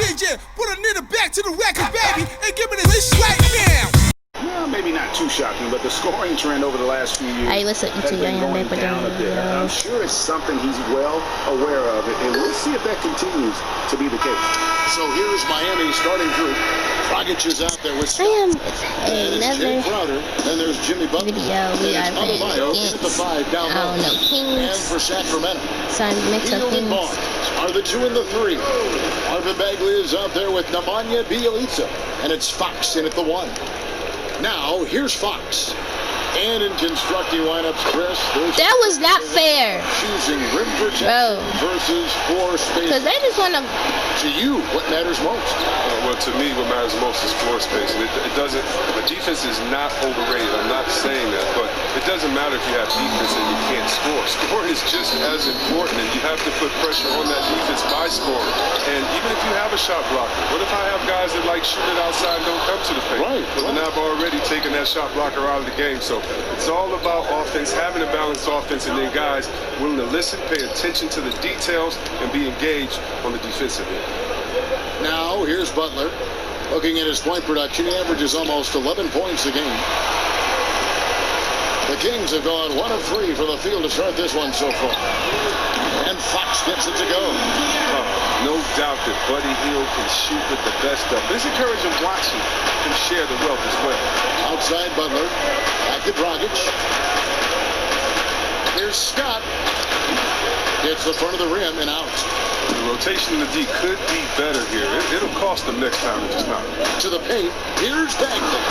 DJ, put a nigga back to the record, baby, and give me this right now. Well, maybe not too shocking, but the scoring trend over the last few years Hey, what's up, has been going down a bit. I'm sure it's something he's well aware of, and we'll see if that continues to be the case. So here's Miami's starting group. Dragic is out there with Scott. Another Crowder. Then there's Jimmy Butler. video we are playing against the 5 down I don't know, and Kings. for Sacramento. Some mix of Hield and things. Barnes are the 2 and the 3. Marvin Bagley is out there with Nemanja Bjelica, and it's Fox in at the 1. Now, here's Fox. And in constructing lineups, Chris, that was not fair. Choosing rim protection versus floor space. Because they just want to. To you, what matters most? Well, to me, what matters most is floor space. And it doesn't. The defense is not overrated. I'm not saying that, but it doesn't matter if you have defense and you can't score. Scoring is just as important, and you have to put pressure on that defense by scoring. And even if you have a shot blocker, what if I have guys that like shoot it outside and don't come to the paint? Right. Well, then I've already taken that shot blocker out of the game. So it's all about offense, having a balanced offense, and then guys willing to listen, pay attention to the details, and be engaged on the defensive end. Now, here's Butler. Looking at his point production, he averages almost 11 points a game. The Kings have gone 1 of 3 from the field to start this one so far. And Fox gets it to go. No doubt that Buddy Hield can shoot with the best of. It's encouraging watching him share the wealth as well. Outside Butler. Back to Dragic. Here's Scott. Hits the front of the rim and out. The rotation in the D could be better here. It'll cost them next time. It's just not. To the paint. Here's Bagley.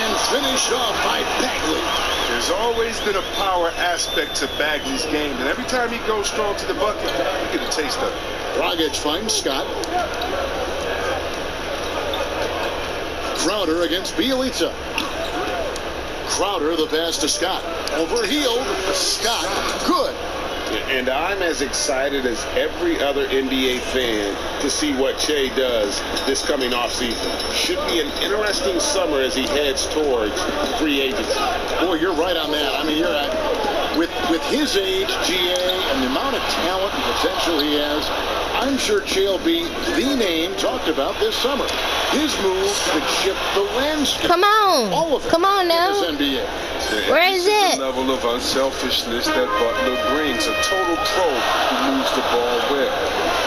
And finished off by Bagley. There's always been a power aspect to Bagley's game. And every time he goes strong to the bucket, you get a taste of it. Dragic finds Scott. Crowder against Bjelica. Crowder, the pass to Scott. Over Hield. Scott. Good. And I'm as excited as every other NBA fan to see what Che does this coming offseason. Should be an interesting summer as he heads towards free agency. Boy, you're right on that. I mean, you're at with his age, GA, and the amount of talent and potential he has, I'm sure Che'll be the name talked about this summer. His move could shift the landscape. Come on. All of it. Come on now. In this NBA. Where is it? The level of unselfishness that Butler brings. A total pro who moves the ball well.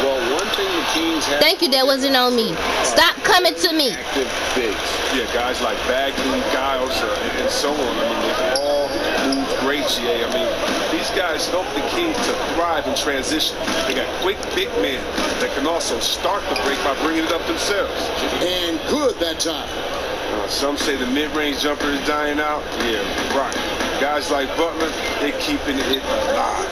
Well, one thing the Kings have... Thank you, that wasn't on me. Stop coming to me. Active bigs. Yeah, guys like Bagley, Giles, and so on. I mean, they all move great, GA. I mean, these guys help the Kings to thrive in transition. They got quick big men that can also start the break by bringing it up themselves. And good that time. Some say the mid-range jumper is dying out. Yeah, right. Guys like Butler, they keeping it alive.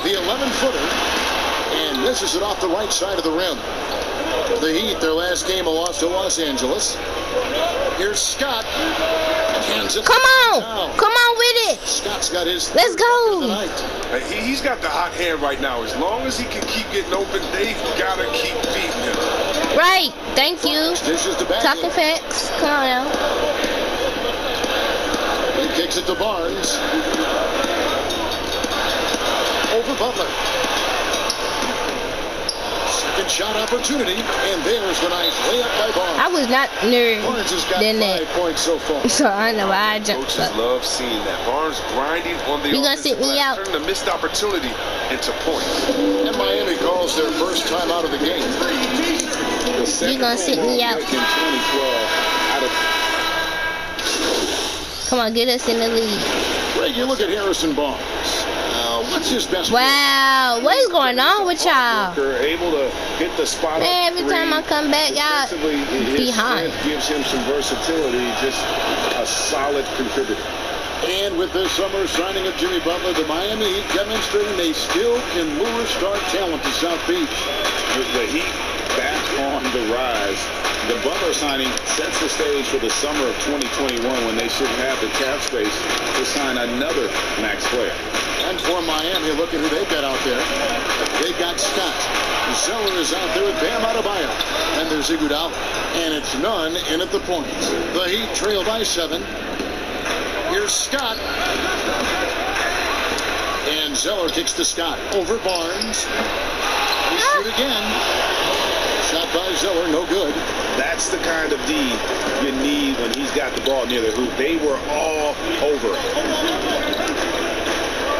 The 11-footer, and misses it off the right side of the rim. The Heat, their last game, a loss to Los Angeles. Here's Scott. Come on. Come on with it. Scott's got his. Let's go. He's got the hot hand right now. As long as he can keep getting open, they've got to keep beating him. Right. Thank you. Dishes to Bagley. Talking facts. Come on now. He kicks it to Barnes. Over Butler. Second shot opportunity, and there's the nice layup by Barnes. I was not near Barnes has got than 5 that. points so far. So I know why I jumped Coaches up. love seeing that. Barnes grinding on the You gonna offensive sit me glass, out? turning a missed opportunity into points. And Miami calls their first time out of the game. You gonna sit me out? In 2012, out of... Come on, get us in the lead. Greg, you look at Harrison Barnes. What's his best? Wow, what is going on with y'all? Able to hit the spot. Man, every time I come back, y'all behind. Gives him some versatility. Just a solid contributor. And with this summer signing of Jimmy Butler, the Miami Heat demonstrating they still can lure star talent to South Beach. With the Heat back on the rise, the Butler signing sets the stage for the summer of 2021 when they should have the cap space to sign another max player. And for Miami, look at who they've got out there. They've got Scott. Zeller is out there with Bam Adebayo. And there's Iguodala. And it's none in at the point. The Heat trail by 7. Here's Scott. And Zeller kicks to Scott. Over Barnes. They shoot again. Shot by Zeller, no good. That's the kind of D you need when he's got the ball near the hoop. They were all over.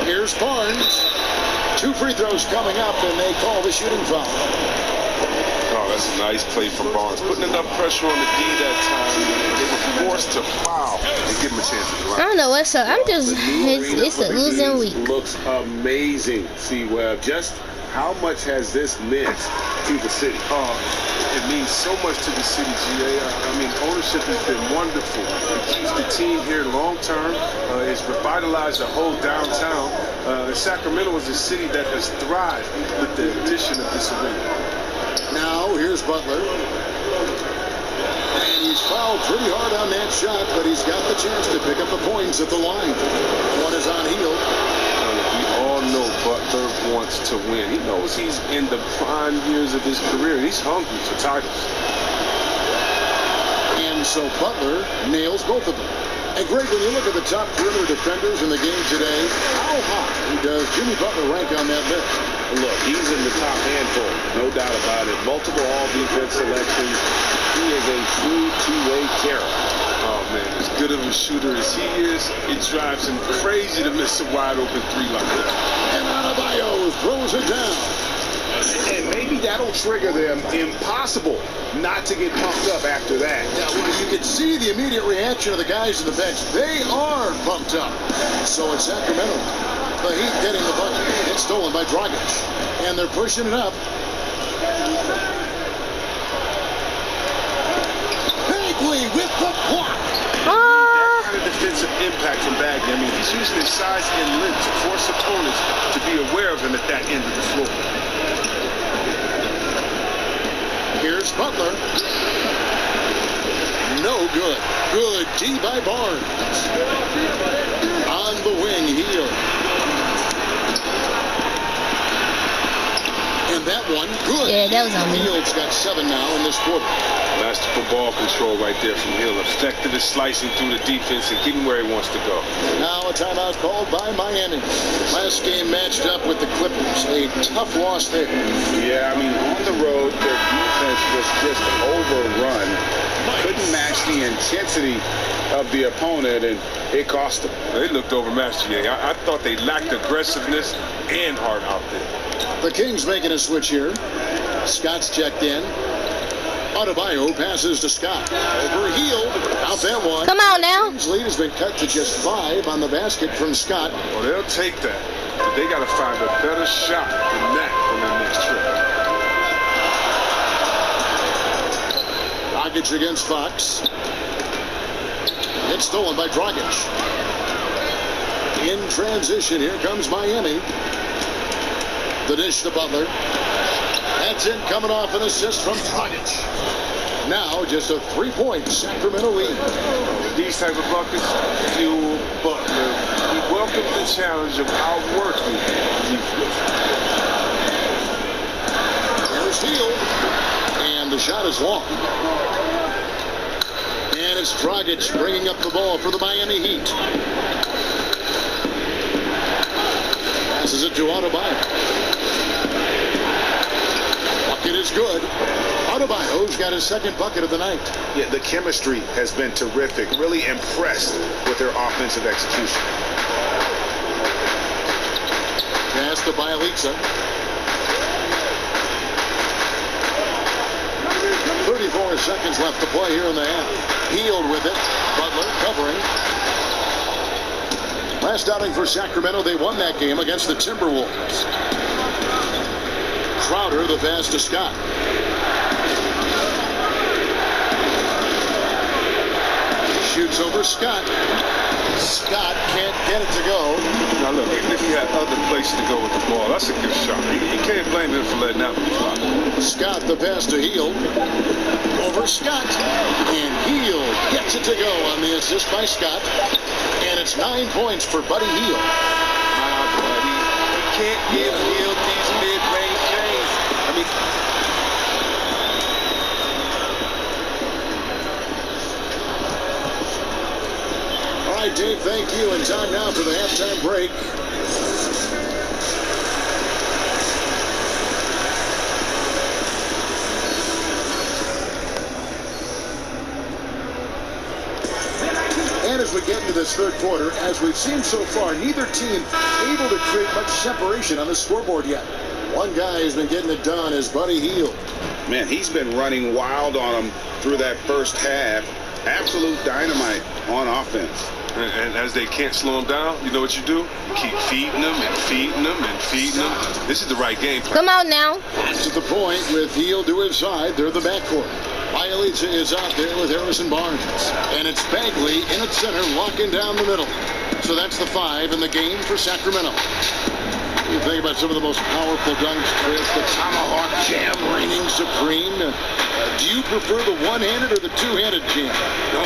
Here's Barnes. 2 free throws coming up, and they call the shooting foul. Oh, that's a nice play from Barnes. Putting enough pressure on the D that time. They were forced to foul and give him a chance to drive. I don't know what's up. I'm just, it's a losing week. Looks amazing, C-Web. Just how much has this meant to the city? It means so much to the city, GA. I mean, ownership has been wonderful. It keeps the team here long term. It's revitalized the whole downtown. Sacramento is a city that has thrived with the addition of this arena. Now, here's Butler. And he's fouled pretty hard on that shot, but he's got the chance to pick up the points at the line. One is on Hield. We all know Butler wants to win. He knows he's in the prime years of his career. He's hungry for titles. And so Butler nails both of them. And Greg, when you look at the top perimeter defenders in the game today, how high does Jimmy Butler rank on that list? Look, he's in the top handful, no doubt about it. Multiple all-defense selections. He is a true two-way terror. Oh, man, as good of a shooter as he is, it drives him crazy to miss a wide-open 3 like that. And Adebayo throws it down. And maybe that'll trigger them. Impossible not to get pumped up after that. Yeah, well, you can see the immediate reaction of the guys on the bench. They are pumped up. So it's Sacramento. The Heat getting the bucket. It's stolen by Dragic. And they're pushing it up. Bagley with the block. That kind of defensive impact from Bagley. I mean, he's using his size and length to force opponents to be aware of him at that end of the floor. Here's Butler. No good. Good D by Barnes. On the wing, Hield. And that one, good. Yeah, that was on me. Hield's got 7 now in this quarter. Masterful ball control right there from Hill. Effective at slicing through the defense and getting where he wants to go. Now a timeout called by Miami. Last game matched up with the Clippers. A tough loss there. Yeah, I mean, on the road, their defense was just overrun. Couldn't match the intensity of the opponent, and it cost them. They looked overmatched, GA. I thought they lacked aggressiveness and heart out there. The Kings making a switch here. Scott's checked in. Adebayo passes to Scott. Over Hield. Out that one. Come on now. Kings lead has been cut to just 5 on the basket from Scott. Well, they'll take that. But they got to find a better shot than that on their next trip. Dragic against Fox. It's stolen by Dragic. In transition, here comes Miami. The dish to Butler. That's it, coming off an assist from Dragic. Now just a 3-point Sacramento lead. These type of buckets fuel Butler. He welcomes the challenge of outworking defense. There's Hield. And the shot is long. And it's Dragic bringing up the ball for the Miami Heat. Passes it to Adebayo. Bucket is good. Adebayo's got his second bucket of the night. Yeah, the chemistry has been terrific. Really impressed with their offensive execution. Pass to Bialica. 34 seconds left to play here in the half. Hield with it. Butler covering. Last outing for Sacramento, they won that game against the Timberwolves. Crowder, the pass to Scott. Shoots over Scott. Scott can't get it to go. Now look, even if he had other places to go with the ball, that's a good shot. You can't blame him for letting that one fly. Scott, the pass to Hield. Over Scott. And Hield gets it to go on the assist by Scott. And it's 9 points for Buddy Hield. Buddy, you can't give Hield these mid-range games. I mean, all right, Dave, thank you. And time now for the halftime break. we get into this third quarter, as we've seen so far, neither team able to create much separation on the scoreboard yet. One guy who's been getting it done is Buddy Hield. Man, he's been running wild on them through that first half. Absolute dynamite on offense. And as they can't slow him down, you know what you do? You keep feeding them and feeding them and feeding them. This is the right game plan. Come on now. To the point with Hield to his side. They're the backcourt. Bielitsa is out there with Harrison Barnes. And it's Bagley in at center, locking down the middle. So that's the 5 in the game for Sacramento. You think about some of the most powerful dunks, Chris, the tomahawk jam reigning supreme. Do you prefer the one-handed or the two-handed jam? No.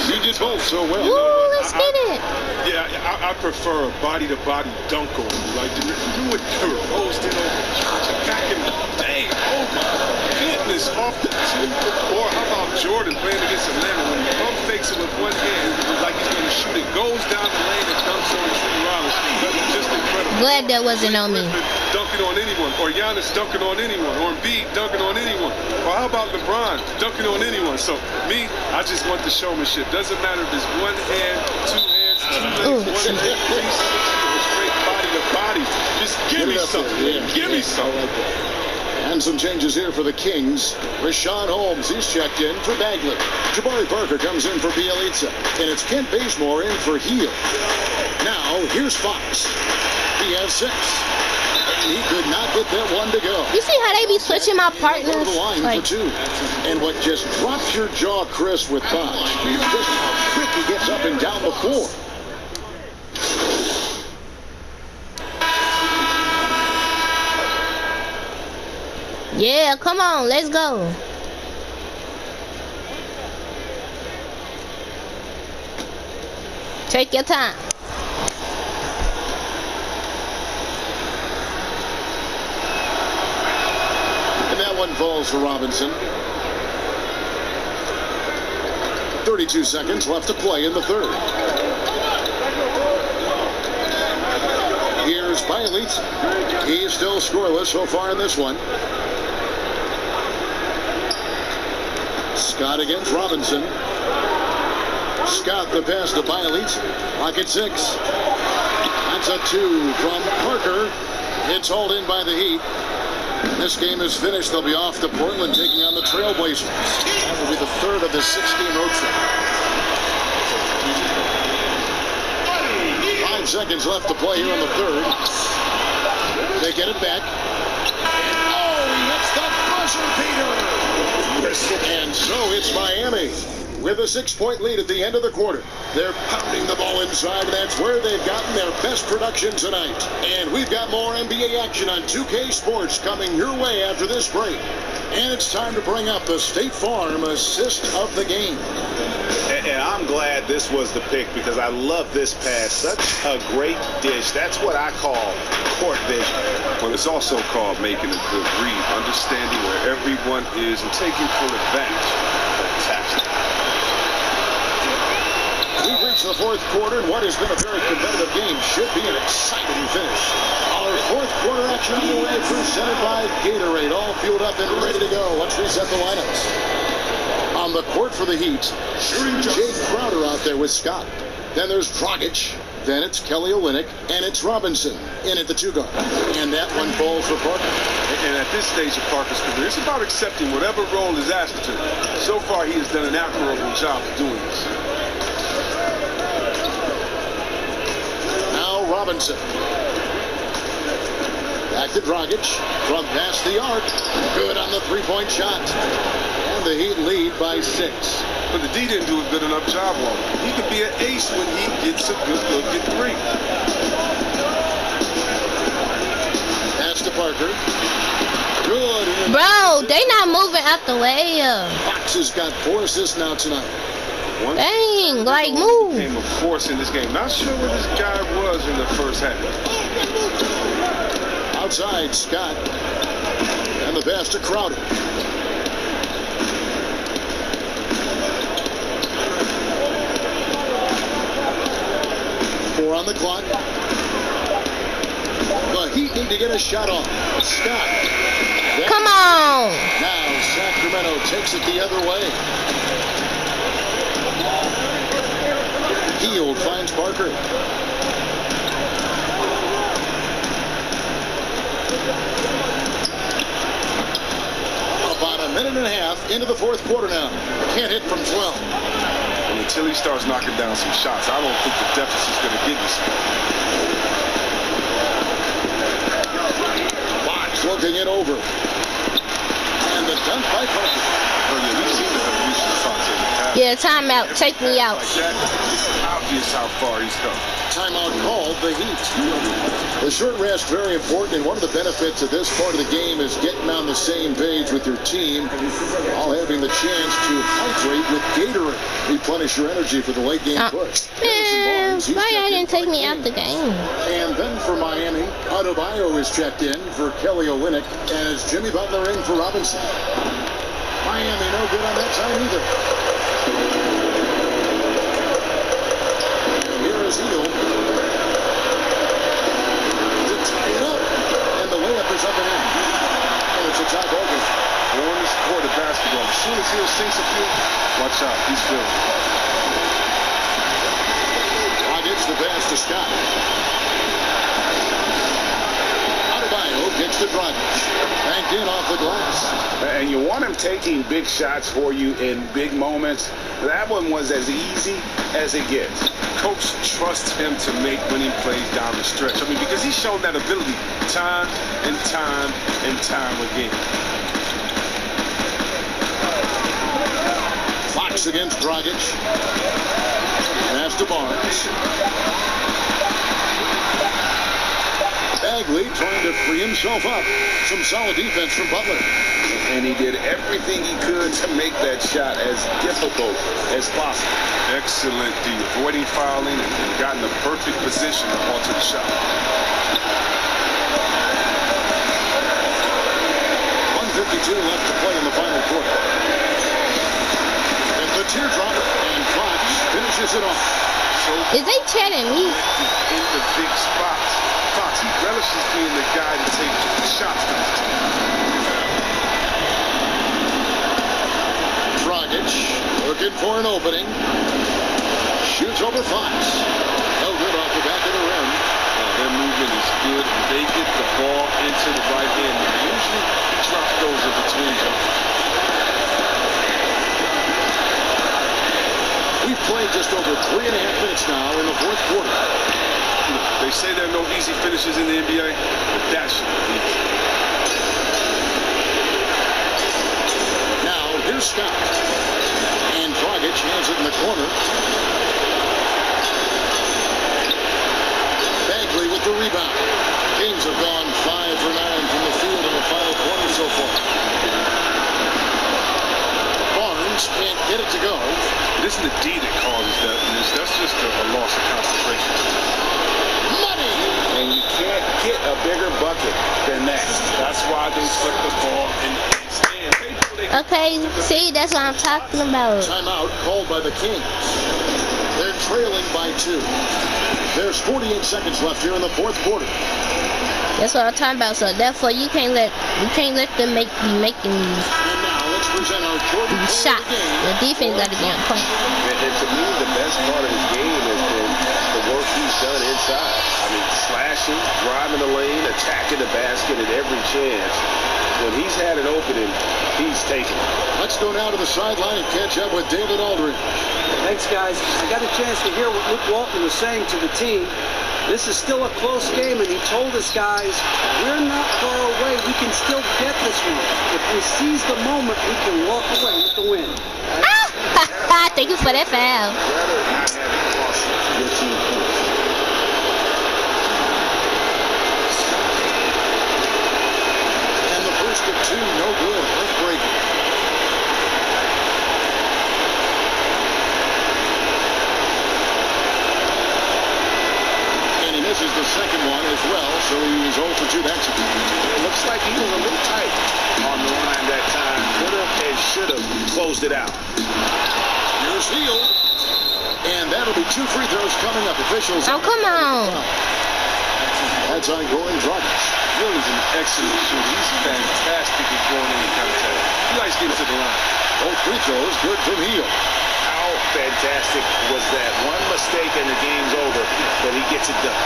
You did both so well. Ooh, let's get it. Yeah, I prefer a body-to-body dunk on you. Like, you do it posted over back in the day. Oh, my goodness, off the tee. Or how about Jordan playing against Atlanta when he pump fakes it with one hand, like he's going to shoot it, goes down the lane and dunks on Tree Rollins. That's just incredible. Glad that wasn't on me. Dunking on anyone, or Giannis dunking on anyone, or Embiid dunking on anyone, or how about LeBron dunking on anyone? So me, I just want the showmanship. Doesn't matter if it's one hand, two hands, two legs, one leg, 360, straight body to body. Just give me something. Give me something. And some changes here for the Kings. Rashawn Holmes, he's checked in for Bagley. Jabari Parker comes in for Bielitsa. And it's Kent Bazemore in for Hield. Now, here's Fox. He has 6. And he could not get that one to go. You see how they be switching my partners? Over the line Like, for 2. And what just drops your jaw, Chris, with Fox, is just how quick he gets up and down the floor. yeah, come on, let's go. Take your time. And that one falls for Robinson. 32 seconds left to play in the third. Here's Bielitsa. He's still scoreless so far in this one. Scott against Robinson. Scott the pass to Bielitsa. Pocket 6. That's a 2 from Parker. It's hauled in by the Heat. This game is finished. They'll be off to Portland taking on the Trailblazers. That will be the third of this 6-game road trip. 5 seconds left to play here in the third. They get it back. Oh, he hits the buzzer beater. And so it's Miami with a 6-point lead at the end of the quarter. They're pounding the ball inside, and that's where they've gotten their best production tonight. And we've got more NBA action on 2K Sports coming your way after this break. And it's time to bring up the State Farm assist of the game. And I'm glad this was the pick because I love this pass. Such a great dish. That's what I call court vision. Well, it's also called making a good read, understanding where everyone is and taking full advantage. Fantastic. We've reached the fourth quarter, and what has been a very competitive game should be an exciting finish. Our fourth quarter action underway, presented by Gatorade, all fueled up and ready to go. Let's reset the lineups. On the court for the Heat, Jake Crowder out there with Scott. Then there's Dragic. Then it's Kelly Olynyk, and it's Robinson in at the 2-guard. And that one falls for Parker. And at this stage of Parker's career, it's about accepting whatever role is asked of him. So far, he has done an admirable job of doing this. Now Robinson. Back to Dragic from past the arc. Good on the three-point shot. And the Heat lead by 6. But the D didn't do a good enough job on him. He could be an ace when he gets a good look at 3. Pass to Parker. Good. Bro, they not moving out the way. Fox has got 4 assists now tonight. Dang, like He move. became a force in this game. Not sure where this guy was in the first half. Outside, Scott. And the pass to Crowder. Four on the clock. The Heat need to get a shot off. Scott. Come on. Now Sacramento takes it the other way. Heald finds Parker. About a minute and a half into the fourth quarter now. Can't hit from 12. And until he starts knocking down some shots, I don't think the deficit's going to get this. Fox looking it over. And the dunk by Parker. Oh, yeah, we've seen the evolution of Fox in the past. Yeah, timeout. Take me out. Like that, it's obvious how far he's come. Timeout called the Heat. The short rest very important, and one of the benefits of this part of the game is getting on the same page with your team, while having the chance to hydrate with Gatorade. Replenish your energy for the late game push. Man, why y'all didn't take me out the game? And then for Miami, Adebayo is checked in for Kelly Olynyk as Jimmy Butler in for Robinson. Miami no good on that time either. And here is Heald to tie it up. And the layup is up and in. And it's a tie ball game. On this court of basketball, as soon as Heald sinks a few, watch out, he's feeling it. Gets the pass to Scott. Adebayo gets the drive. Banked in off the glass. And you want him taking big shots for you in big moments. That one was as easy as it gets. Coach trusts him to make winning plays down the stretch. I mean, because he's shown that ability time and time and time again. Fox against Dragic. Pass to Barnes. Bagley trying to free himself up. Some solid defense from Butler. And he did everything he could to make that shot as difficult as possible. Excellent D. Avoiding fouling and got in the perfect position to alter the shot. 1:52 left to play in the final quarter. And the teardrop, and Fox finishes it off. Is they chatting me? In the big spots. Fox, he relishes being the guy to take shots from his team. Dragic looking for an opening. Shoots over Fox. No good off the back of the rim. Their movement is good. They get the ball into the right hand. Usually he drops those in between them. We've played just over 3.5 minutes now in the fourth quarter. They say there are no easy finishes in the NBA, but that should be easy. Now, here's Scott. And Dragic hands it in the corner. Bagley with the rebound. Kings have gone 5 for 9 from the field in the final quarter so far. Barnes can't get it to go. It isn't the D that causes that. That's just a loss of concentration. Money! And you can't get a bigger bucket than that. That's why they flip the ball and stand. Okay, see, that's what I'm talking about. Timeout called by the Kings. They're trailing by 2. There's 48 seconds left here in the fourth quarter. That's what I'm talking about. So therefore, you can't let them be making And now let's present our Jordan shots. The defense got to be on point. And to me, the best part of his game has been the work he's done inside. I mean, slashing, driving the lane, attacking the basket at every chance. When he's had an opening, he's taken it. Let's go now to the sideline and catch up with David Aldridge. Thanks, guys. I got a chance to hear what Luke Walton was saying to the team. This is still a close game, and he told us, guys, we're not far away. We can still get this one. If we seize the moment, we can walk away with the win. Thank you for that foul. Rather not have it cost your team points. And the first of 2, no good. Heartbreaking. And he misses the second one as well, so he's 0 for 2. That's it. It looks like he was a little tight on the line that time. Could have and should have closed it out. Here's Heald. And that'll be 2 free throws coming up. Officials. Oh, come on. That's on Goran Dragic. Hill is an excellent shooter. He's fantastic at going into contact. He likes getting to the line. Both free throws good from Heald. How fantastic was that one mistake and the game's over, but he gets it done.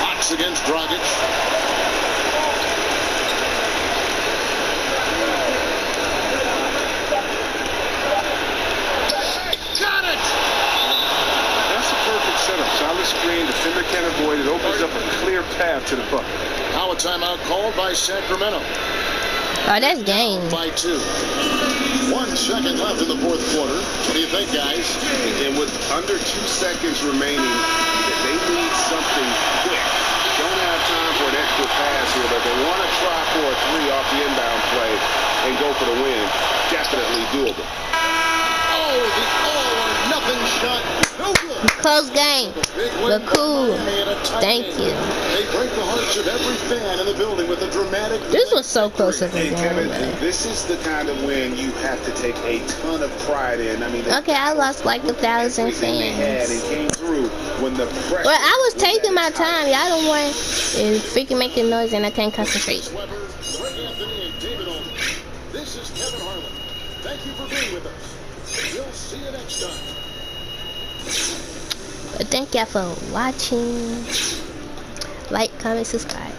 Fox against Dragic. Got it! That's the perfect setup. Solid screen, defender can't avoid it. Opens up a clear path to the bucket. Now a timeout called by Sacramento. Oh, that's game. By 2. 1 second left in the fourth quarter. What do you think, guys? And with under 2 seconds remaining, they need something quick. Don't have time for an extra pass here, but they want to try for a 3 off the inbound play and go for the win. Definitely doable. Oh, the all-or-nothing shot. No good. Close game. But cool. Thank you. They break the hearts of every fan in the building with a dramatic. This was so close to the Hey, game. Kevin, Man. this is the kind of win you have to take a ton of pride in. I mean, Okay, I lost like 1,000 everything they had and fans. came through when the pressure. Well, I was was taking my at its height. time. Y'all don't want to freaking making noise and I can't concentrate. Weber, Greg Anthony, and David Olden. This is Kevin Harlan. Thank you for being with us. We'll see you next time. But thank y'all for watching. Like, comment, subscribe.